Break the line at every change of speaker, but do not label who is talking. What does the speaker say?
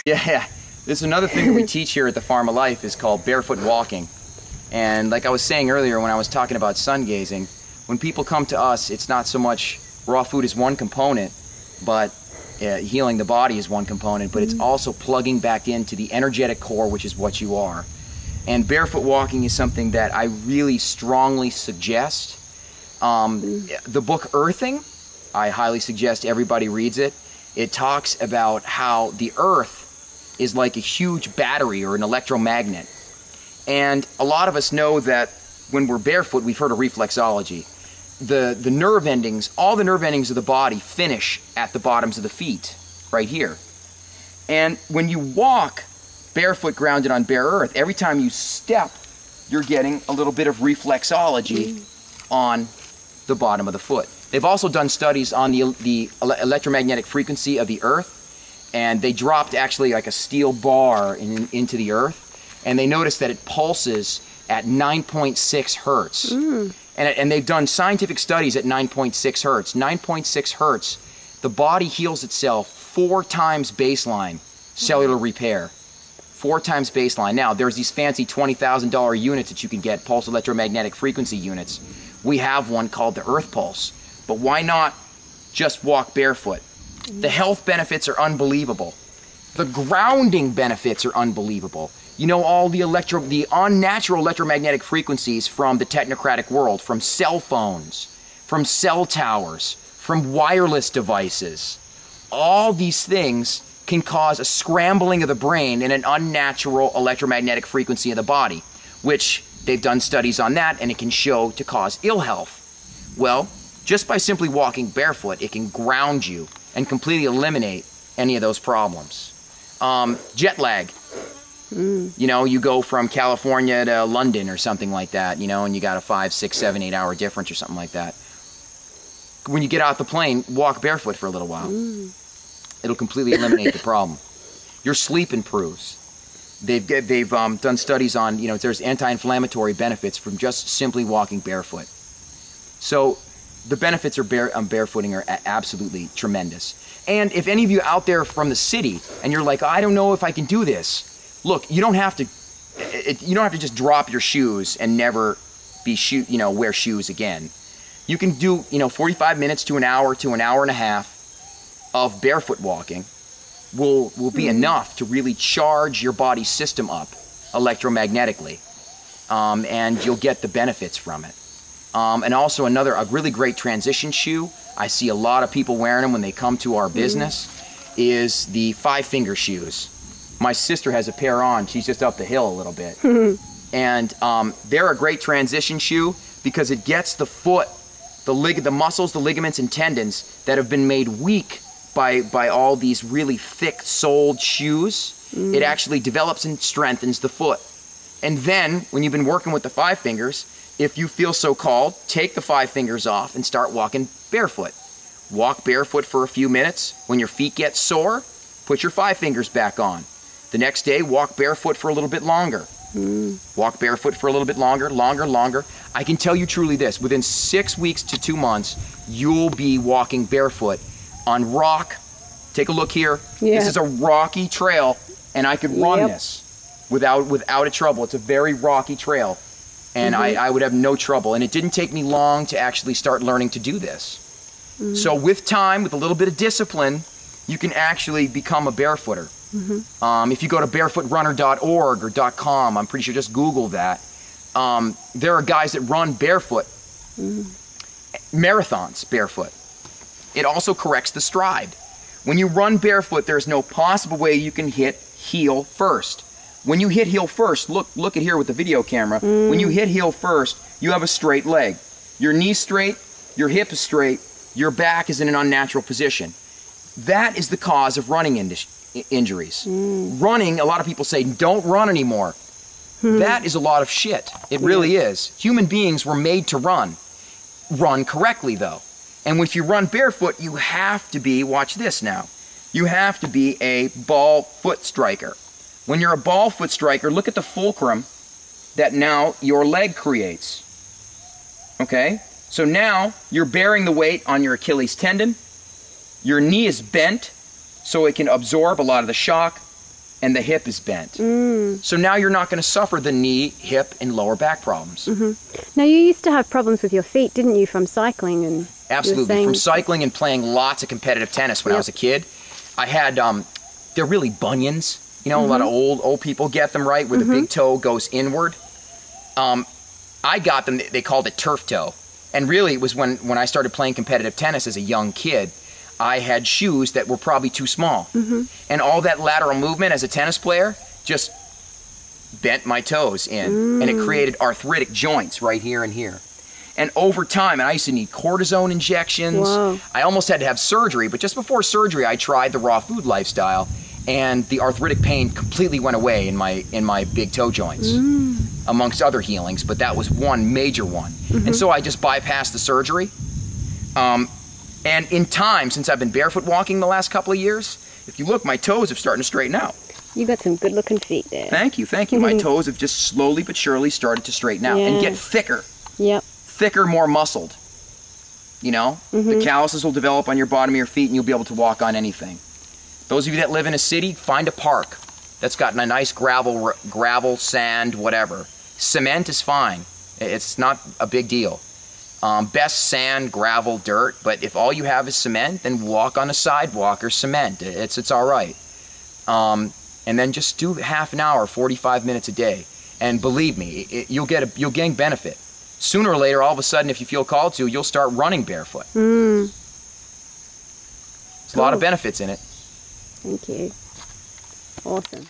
Yeah, this is another thing that we teach here at the Farm of Life is called Barefoot Walking. And like I was saying earlier when I was talking about sun gazing, when people come to us, it's not so much raw food is one component, but healing the body is one component, but it's also plugging back into the energetic core, which is what you are. And barefoot walking is something that I really strongly suggest. The book Earthing, I highly suggest everybody reads it. It talks about how the earth is like a huge battery or an electromagnet. And a lot of us know that when we're barefoot, we've heard of reflexology. The nerve endings, all the nerve endings of the body finish at the bottoms of the feet, right here. And when you walk barefoot grounded on bare earth, every time you step, you're getting a little bit of reflexology on the bottom of the foot. They've also done studies on the electromagnetic frequency of the earth, and they dropped actually like a steel bar into the earth, and they noticed that it pulses at 9.6 hertz. And they've done scientific studies at 9.6 hertz. 9.6 hertz, the body heals itself 4 times baseline cellular repair. 4 times baseline. Now, there's these fancy $20,000 units that you can get, pulse electromagnetic frequency units. We have one called the Earth Pulse. But why not just walk barefoot? The health benefits are unbelievable. The grounding benefits are unbelievable. You know, all the unnatural electromagnetic frequencies from the technocratic world, from cell phones, from cell towers, from wireless devices. All these things can cause a scrambling of the brain and an unnatural electromagnetic frequency of the body, which they've done studies on that, and it can show to cause ill health. Well, just by simply walking barefoot, it can ground you and completely eliminate any of those problems. Jet lag. You know, you go from California to London or something like that, you know, and you got a 5, 6, 7, 8 hour difference or something like that. When you get out the plane, walk barefoot for a little while. It'll completely eliminate the problem. Your sleep improves. They've done studies on, you know, there's anti-inflammatory benefits from just simply walking barefoot. So the benefits of barefooting are absolutely tremendous. And if any of you out there from the city and you're like, I don't know if I can do this, look, you don't have to just drop your shoes and never wear shoes again. You can do, 45 minutes to an hour and a half of barefoot walking will be enough to really charge your body's system up electromagnetically, and you'll get the benefits from it. And also a really great transition shoe, I see a lot of people wearing them when they come to our business, is the Fivefinger Shoes. My sister has a pair on. She's just up the hill a little bit. And they're a great transition shoe because it gets the foot, the muscles, the ligaments, and tendons that have been made weak by all these really thick-soled shoes. It actually develops and strengthens the foot. And then, when you've been working with the 5 fingers, if you feel so called, take the 5 fingers off and start walking barefoot. Walk barefoot for a few minutes. When your feet get sore, put your 5 fingers back on. The next day, walk barefoot for a little bit longer. Walk barefoot for a little bit longer. I can tell you truly this, within 6 weeks to 2 months, you'll be walking barefoot on rock. Take a look here. Yeah. This is a rocky trail, and I could run this without a trouble. It's a very rocky trail, and I would have no trouble. And it didn't take me long to actually start learning to do this. So with time, with a little bit of discipline, you can actually become a barefooter. If you go to barefootrunner.org or .com, I'm pretty sure, just Google that. There are guys that run barefoot, marathons barefoot. It also corrects the stride. When you run barefoot, there's no possible way you can hit heel first. When you hit heel first, look at here with the video camera. When you hit heel first, you have a straight leg. Your knee's straight, your hip is straight, your back is in an unnatural position. That is the cause of running injuries. Running, a lot of people say, don't run anymore. That is a lot of shit. It really is. Human beings were made to run. Run correctly, though. And if you run barefoot, you have to be, watch this now, you have to be a ball foot striker. When you're a ball foot striker, look at the fulcrum that now your leg creates. Okay? So now you're bearing the weight on your Achilles tendon. Your knee is bent so it can absorb a lot of the shock. and the hip is bent. So now you're not going to suffer the knee, hip, and lower back problems.
Now, you used to have problems with your feet, didn't you, from cycling? And
absolutely, from cycling and playing lots of competitive tennis when I was a kid. I had, they're really bunions. You know, a lot of old people get them, right, where the big toe goes inward. I got them, they called it turf toe. And really, it was when I started playing competitive tennis as a young kid, I had shoes that were probably too small. And all that lateral movement as a tennis player just bent my toes in. And it created arthritic joints right here and here. And over time, and I used to need cortisone injections. I almost had to have surgery, but just before surgery, I tried the raw food lifestyle, and the arthritic pain completely went away in my big toe joints, amongst other healings, but that was one major one. And so I just bypassed the surgery. And in time, since I've been barefoot walking the last couple of years, if you look, my toes are starting to straighten out.
You got some good-looking feet there.
Thank you, thank you. My toes have just slowly but surely started to straighten out and get thicker. Thicker, more muscled. You know, the calluses will develop on your bottom of your feet and you'll be able to walk on anything. Those of you that live in a city, find a park that's got a nice gravel, sand, whatever. Cement is fine. It's not a big deal. Best sand, gravel, dirt, but if all you have is cement, then walk on a sidewalk or cement. It's all right. And then just do half an hour, 45 minutes a day. And believe me, you'll gain benefit. Sooner or later, all of a sudden, if you feel called to, you'll start running barefoot. There's a lot of benefits in it.
Thank you. Awesome.